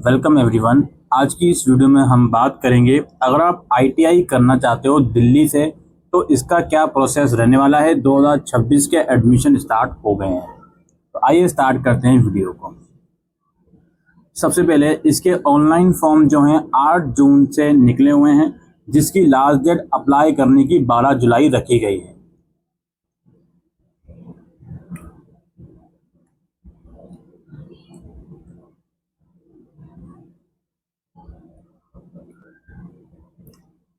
Welcome everyone. आज की इस वीडियो में हम बात करेंगे, अगर आप आईटीआई करना चाहते हो दिल्ली से तो इसका क्या प्रोसेस रहने वाला है। 2026 के एडमिशन स्टार्ट हो गए हैं, तो आइए स्टार्ट करते हैं वीडियो को। सबसे पहले इसके ऑनलाइन फॉर्म जो हैं 8 जून से निकले हुए हैं, जिसकी लास्ट डेट अप्लाई करने की 12 जुलाई रखी गई है।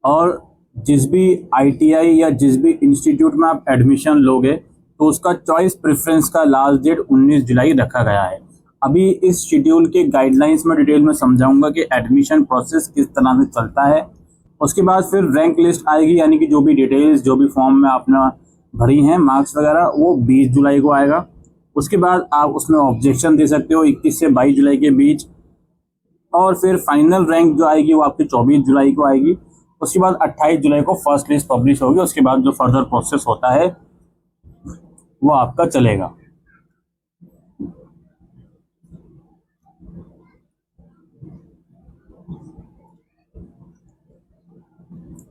और जिस भी आईटीआई या जिस भी इंस्टीट्यूट में आप एडमिशन लोगे तो उसका चॉइस प्रेफरेंस का लास्ट डेट 19 जुलाई रखा गया है। अभी इस शेड्यूल के गाइडलाइंस में डिटेल में समझाऊंगा कि एडमिशन प्रोसेस किस तरह से चलता है। उसके बाद फिर रैंक लिस्ट आएगी, यानी कि जो भी डिटेल्स जो भी फॉर्म में आपने भरी हैं मार्क्स वगैरह, वो 20 जुलाई को आएगा। उसके बाद आप उसमें ऑब्जेक्शन दे सकते हो 21 से 22 जुलाई के बीच। और फिर फाइनल रैंक जो आएगी वो आपकी 24 जुलाई को आएगी। उसके बाद 28 जुलाई को फर्स्ट लिस्ट पब्लिश होगी। उसके बाद जो फर्दर प्रोसेस होता है वो आपका चलेगा।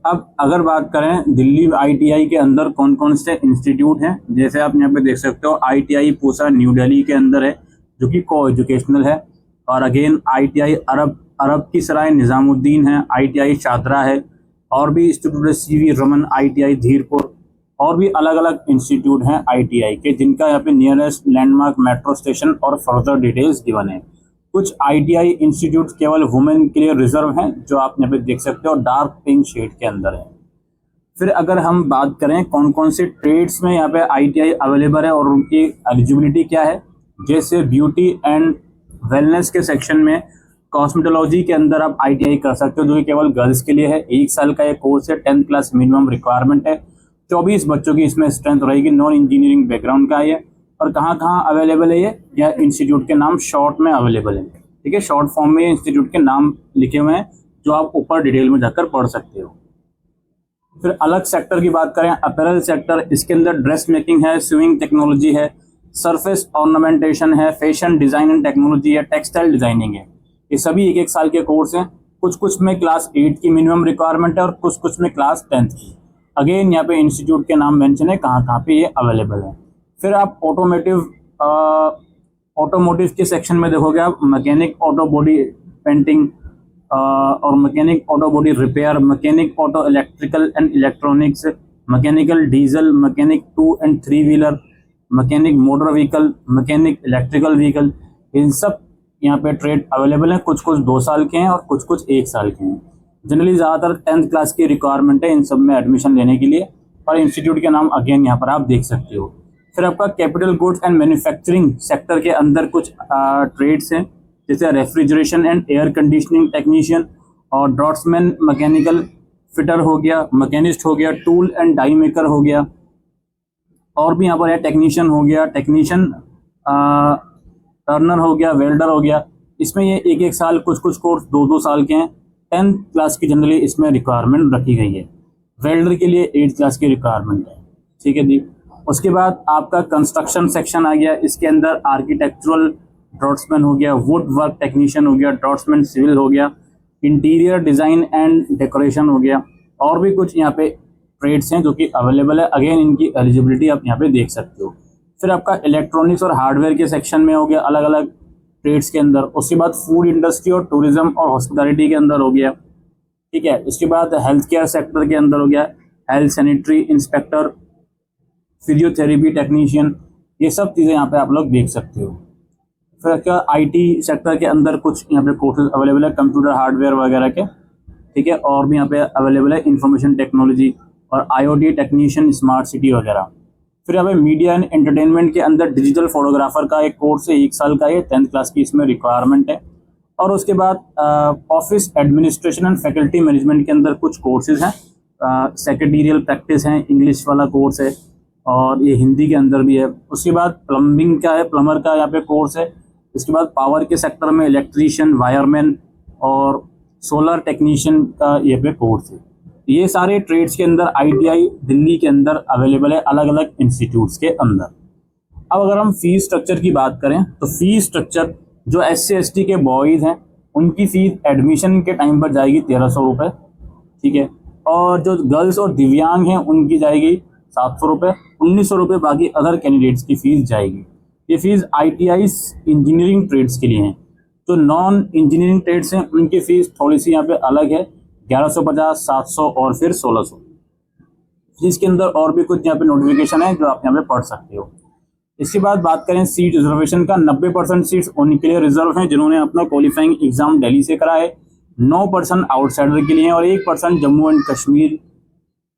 अब अगर बात करें दिल्ली आईटीआई के अंदर कौन कौन से इंस्टीट्यूट हैं, जैसे आप यहाँ पे देख सकते हो आईटीआई पूसा न्यू दिल्ली के अंदर है, जो कि को एजुकेशनल है। और अगेन आईटीआई अरब की सराय निज़ामुद्दीन है, आईटीआई शादरा है, और भी इंस्टीट्यूट है सीवी रमन, आईटीआई धीरपुर, और भी अलग अलग इंस्टीट्यूट हैं आईटीआई के, जिनका यहाँ पे नियरेस्ट लैंडमार्क मेट्रो स्टेशन और फर्दर डिटेल्स गिवन है। कुछ आईटीआई इंस्टीट्यूट केवल वुमेन के लिए रिजर्व हैं, जो आप यहाँ पे देख सकते हो डार्क पिंक शेड के अंदर है। फिर अगर हम बात करें कौन कौन से ट्रेड्स में यहाँ पे आईटीआई अवेलेबल है और उनकी एलिजिबिलिटी क्या है, जैसे ब्यूटी एंड वेलनेस के सेक्शन में कॉस्मेटोलॉजी के अंदर आप आईटीआई कर सकते हो, जो कि केवल गर्ल्स के लिए है। 1 साल का ये कोर्स है, 10th क्लास मिनिमम रिक्वायरमेंट है। 24 बच्चों की इसमें स्ट्रेंथ रहेगी, नॉन इंजीनियरिंग बैकग्राउंड का है। और कहाँ कहाँ अवेलेबल है ये, यह इंस्टीट्यूट के नाम शॉर्ट में अवेलेबल है। ठीक है, शॉर्ट फॉर्म में इंस्टीट्यूट के नाम लिखे हुए हैं, जो आप ऊपर डिटेल में जाकर पढ़ सकते हो। फिर अलग सेक्टर की बात करें, अपैरल सेक्टर, इसके अंदर ड्रेस मेकिंग है, स्विंग टेक्नोलॉजी है, सरफेस ऑर्नामेंटेशन है, फैशन डिजाइन एंड टेक्नोलॉजी है, टेक्सटाइल डिजाइनिंग है। ये सभी 1-1 साल के कोर्स हैं। कुछ कुछ में क्लास 8 की मिनिमम रिक्वायरमेंट है और कुछ कुछ में क्लास 10th की। अगेन यहाँ पे इंस्टीट्यूट के नाम मेंशन है, कहाँ कहाँ पे ये अवेलेबल है। फिर आप ऑटोमोटिव के सेक्शन में देखोगे आप मैकेनिक ऑटो बॉडी पेंटिंग और mechanic auto body repair, mechanic auto electrical and electronics, mechanical diesel, mechanic 2 and 3 wheeler, mechanic motor vehicle, mechanic electrical vehicle, इन सब यहाँ पे ट्रेड अवेलेबल है। कुछ कुछ 2 साल के हैं और कुछ कुछ 1 साल के हैं। जनरली ज़्यादातर 10th क्लास की रिक्वायरमेंट है इन सब में एडमिशन लेने के लिए। और इंस्टीट्यूट के नाम अगेन यहाँ पर आप देख सकते हो। फिर आपका capital goods and manufacturing sector के अंदर कुछ ट्रेड्स हैं, जैसे refrigeration and air conditioning technician और ड्रॉट्समैन, मैकेनिकल फिटर हो गया, मैकेनिस्ट हो गया, टूल एंड डाई मेकर हो गया, और भी यहाँ पर है टेक्नीशियन हो गया, टेक्नीशियन टर्नर हो गया, वेल्डर हो गया। इसमें ये 1-1 साल, कुछ कुछ कोर्स 2-2 साल के हैं। 10th क्लास की जनरली इसमें रिक्वायरमेंट रखी गई है। वेल्डर के लिए 8th क्लास की रिक्वायरमेंट है। ठीक है जी। उसके बाद आपका कंस्ट्रक्शन सेक्शन आ गया, इसके अंदर आर्किटेक्चरल ड्रॉट्समैन हो गया, वुड वर्क टेक्नीशियन हो गया, ड्रॉट्समैन सिविल हो गया, इंटीरियर डिज़ाइन एंड डेकोरेशन हो गया, और भी कुछ यहाँ पे ट्रेड्स हैं जो कि अवेलेबल है। अगेन इनकी एलिजिबिलिटी आप यहाँ पे देख सकते हो। फिर आपका इलेक्ट्रॉनिक्स और हार्डवेयर के सेक्शन में हो गया अलग अलग ट्रेड्स के अंदर। उसके बाद फूड इंडस्ट्री और टूरिज्म और हॉस्पिटैलिटी के अंदर हो गया। ठीक है, उसके बाद हेल्थ केयर सेक्टर के अंदर हो गया health sanitary inspector, physiotherapy technician, ये सब चीज़ें यहाँ पे आप लोग देख सकते हो। फिर क्या आईटी सेक्टर के अंदर कुछ यहाँ पे कोर्सेज अवेलेबल है, कंप्यूटर हार्डवेयर वगैरह के। ठीक है, और भी यहाँ पे अवेलेबल है इंफॉर्मेशन टेक्नोलॉजी और आईओटी टेक्नीशियन, स्मार्ट सिटी वगैरह। फिर यहाँ पे मीडिया एंड एंटरटेनमेंट के अंदर डिजिटल फोटोग्राफर का एक कोर्स है, 1 साल का, ये 10th क्लास की इसमें रिक्वायरमेंट है। और उसके बाद office administration and faculty management के अंदर कुछ कोर्सेज हैं, सेक्रेटेरियल प्रैक्टिस है, इंग्लिश वाला कोर्स है, और ये हिंदी के अंदर भी है। उसके बाद प्लम्बिंग का है, प्लम्बर का यहाँ पे कोर्स है। इसके बाद पावर के सेक्टर में इलेक्ट्रीशियन, वायरमैन और सोलर टेक्नीशियन का ये पे कोर्स है। ये सारे ट्रेड्स के अंदर आईटीआई दिल्ली के अंदर अवेलेबल है, अलग अलग इंस्टीट्यूट्स के अंदर। अब अगर हम फीस स्ट्रक्चर की बात करें तो फीस स्ट्रक्चर जो SC ST के बॉयज़ हैं उनकी फीस एडमिशन के टाइम पर जाएगी 1300 रुपये, ठीक है। और जो गर्ल्स और दिव्यांग हैं उनकी जाएगी 700 रुपये, 1900 रुपये बाकी अदर कैंडिडेट्स की फ़ीस जाएगी। ये फ़ीस ITI इंजीनियरिंग ट्रेड्स के लिए हैं। जो नॉन इंजीनियरिंग ट्रेड्स हैं उनकी फ़ीस थोड़ी सी यहाँ पे अलग है, 1150, 700 और फिर 1600। जिसके अंदर और भी कुछ यहाँ पे नोटिफिकेशन है जो आप यहाँ पे पढ़ सकते हो। इसके बाद बात करें सीट रिजर्वेशन का, 90% सीट्स उनके लिए रिजर्व हैं जिन्होंने अपना क्वालिफाइंग एग्जाम दिल्ली से करा है, 9% आउटसाइडर के लिए हैं और 1% जम्मू एंड कश्मीर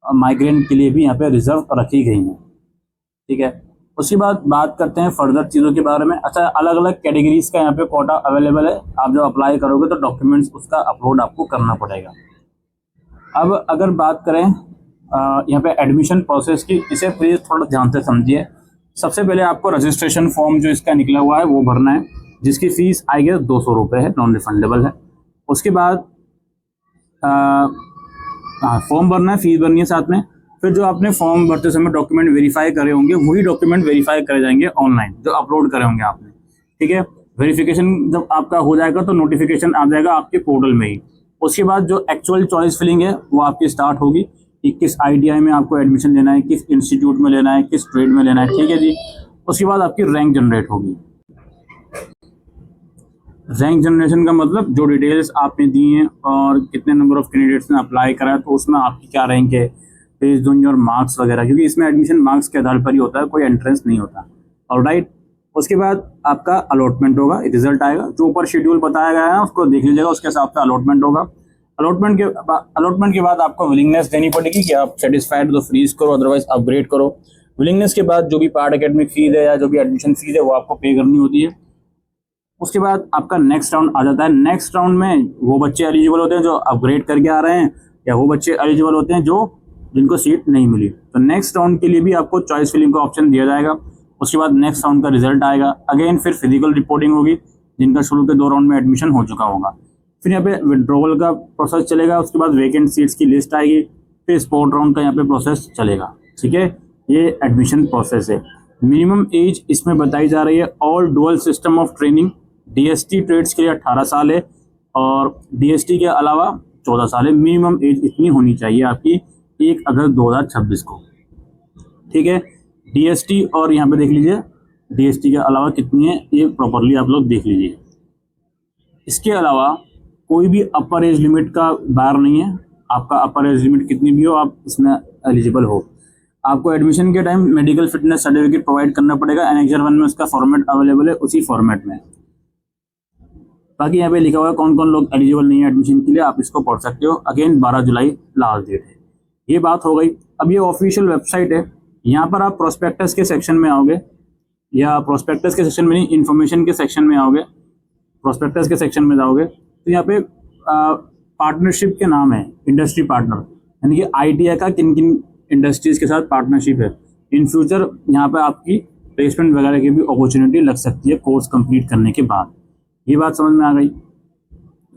माइग्रेंट के लिए भी यहाँ पे रिजर्व रखी गई हैं, ठीक है। उसके बाद बात करते हैं फर्दर चीज़ों के बारे में। अच्छा, अलग अलग कैटेगरीज का यहाँ पे कोटा अवेलेबल है। आप जब अप्लाई करोगे तो डॉक्यूमेंट्स उसका अपलोड आपको करना पड़ेगा। अब अगर बात करें यहाँ पे एडमिशन प्रोसेस की, इसे प्लीज़ थोड़ा ध्यान से समझिए। सबसे पहले आपको रजिस्ट्रेशन फॉर्म जो इसका निकला हुआ है वो भरना है, जिसकी फ़ीस आई गेस 200 रुपये है, नॉन रिफंडेबल है। उसके बाद फॉर्म भरना है, फीस भरनी है साथ में। फिर जो आपने फॉर्म भरते समय डॉक्यूमेंट वेरीफाई करे होंगे वही डॉक्यूमेंट वेरीफाई करे जाएंगे ऑनलाइन, जो अपलोड करे होंगे आपने, ठीक है। वेरिफिकेशन जब आपका हो जाएगा तो नोटिफिकेशन आ जाएगा आपके पोर्टल में ही। उसके बाद जो एक्चुअल चॉइस फिलिंग है वो आपकी स्टार्ट होगी कि किस ITI में आपको एडमिशन लेना है, किस इंस्टीट्यूट में लेना है, किस ट्रेड में लेना है, ठीक है जी। उसके बाद आपकी रैंक जनरेट होगी। रैंक जनरेशन का मतलब जो डिटेल्स आपने दी हैं और कितने नंबर ऑफ कैंडिडेट्स ने अप्लाई करा है तो उसमें आपकी क्या रैंक है, बेस्ड ऑन योर मार्क्स वगैरह, क्योंकि इसमें एडमिशन मार्क्स के आधार पर ही होता है, कोई एंट्रेंस नहीं होता। ऑलराइट। उसके बाद आपका अलॉटमेंट होगा, रिजल्ट आएगा, जो ऊपर शेड्यूल बताया गया है उसको देख लीजिएगा, उसके हिसाब से अलॉटमेंट होगा। अलॉटमेंट के बाद आपको विलिंगनेस देनी पड़ेगी कि आप सेटिस्फाइड तो फ्रीज करो, अदरवाइज अपग्रेड करो। विलिंगनेस के बाद जो भी पार्ट एकेडमिक फीस है या जो भी एडमिशन फीस है वो आपको पे करनी होती है। उसके बाद आपका नेक्स्ट राउंड आ जाता है। नेक्स्ट राउंड में वो बच्चे एलिजिबल होते हैं जो अपग्रेड करके आ रहे हैं, या वो बच्चे एलिजिबल होते हैं जो जिनको सीट नहीं मिली। तो नेक्स्ट राउंड के लिए भी आपको चॉइस फिलिंग का ऑप्शन दिया जाएगा। उसके बाद नेक्स्ट राउंड का रिजल्ट आएगा, अगेन फिर फिजिकल रिपोर्टिंग होगी, जिनका शुरू के 2 राउंड में एडमिशन हो चुका होगा। फिर यहाँ पे विड्रॉवल का प्रोसेस चलेगा, उसके बाद वैकेंट सीट्स की लिस्ट आएगी, फिर स्पॉट राउंड का यहाँ पे प्रोसेस चलेगा, ठीक है। ये एडमिशन प्रोसेस है। मिनिमम एज इसमें बताई जा रही है, all dual system of training DST trades के लिए 18 साल है और DST के अलावा 14 साल है। मिनिमम एज इतनी होनी चाहिए आपकी 1 अगस्त 2026 को, ठीक है। DST और यहाँ पे देख लीजिए DST के अलावा कितनी है, ये प्रॉपरली आप लोग देख लीजिए। इसके अलावा कोई भी अपर एज लिमिट का बार नहीं है, आपका अपर एज लिमिट कितनी भी हो आप इसमें एलिजिबल हो। आपको एडमिशन के time medical fitness certificate provide करना पड़ेगा, एनेक्सर 1 में उसका फॉर्मेट अवेलेबल है, उसी फॉर्मेट में। बाकी यहाँ पे लिखा हुआ है कौन कौन लोग एलिजिबल नहीं है एडमिशन के लिए, आप इसको पढ़ सकते हो। अगेन 12 जुलाई लास्ट डेट है। ये बात हो गई। अब ये ऑफिशियल वेबसाइट है, यहाँ पर आप प्रोस्पेक्टस के सेक्शन में आओगे, या प्रोस्पेक्टस के सेक्शन में नहीं, इन्फॉर्मेशन के सेक्शन में आओगे। प्रोस्पेक्टस के सेक्शन में जाओगे तो यहाँ पे पार्टनरशिप के नाम है इंडस्ट्री पार्टनर, यानी कि ITI का किन किन इंडस्ट्रीज़ के साथ पार्टनरशिप है। इन फ्यूचर यहाँ पे आपकी प्लेसमेंट वगैरह की भी अपॉर्चुनिटी लग सकती है कोर्स कंप्लीट करने के बाद। ये बात समझ में आ गई।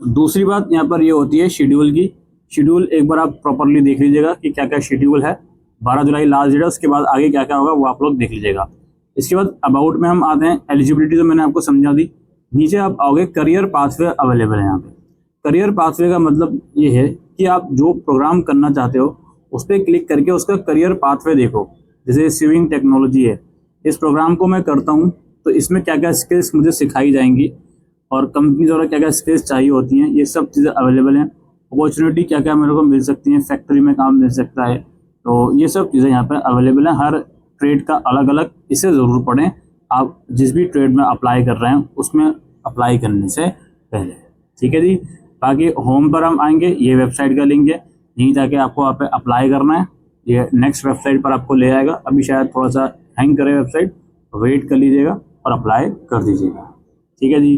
दूसरी बात यहाँ पर ये होती है शेड्यूल की। शेड्यूल एक बार आप प्रॉपरली देख लीजिएगा कि क्या क्या शेड्यूल है। 12 जुलाई लास्ट डेट है, उसके बाद आगे क्या क्या होगा वो आप लोग देख लीजिएगा। इसके बाद अबाउट में हम आते हैं। एलिजिबिलिटी तो मैंने आपको समझा दी। नीचे आप आओगे, करियर पाथवे अवेलेबल है यहाँ पे। करियर पाथवे का मतलब ये है कि आप जो प्रोग्राम करना चाहते हो उस पर क्लिक करके उसका करियर पाथवे देखो। जैसे स्विमिंग टेक्नोलॉजी है, इस प्रोग्राम को मैं करता हूँ तो इसमें क्या क्या स्किल्स मुझे सिखाई जाएंगी और कंपनी द्वारा क्या क्या स्किल्स चाहिए होती हैं, ये सब चीज़ें अवेलेबल हैं। अपॉर्चुनिटी क्या क्या मेरे को मिल सकती हैं, फैक्ट्री में काम मिल सकता है, तो ये सब चीज़ें यहाँ पर अवेलेबल हैं। हर ट्रेड का अलग अलग, इसे ज़रूर पढ़ें। आप जिस भी ट्रेड में अप्लाई कर रहे हैं उसमें अप्लाई करने से पहले, ठीक है जी। बाकी होम पर हम आएंगे, ये वेबसाइट का लिंक है, यहीं जाके आपको यहाँ पे अप्लाई करना है। ये नेक्स्ट वेबसाइट पर आपको ले आएगा। अभी शायद थोड़ा सा हैंग करे वेबसाइट, वेट कर लीजिएगा और अप्लाई कर दीजिएगा, ठीक है जी।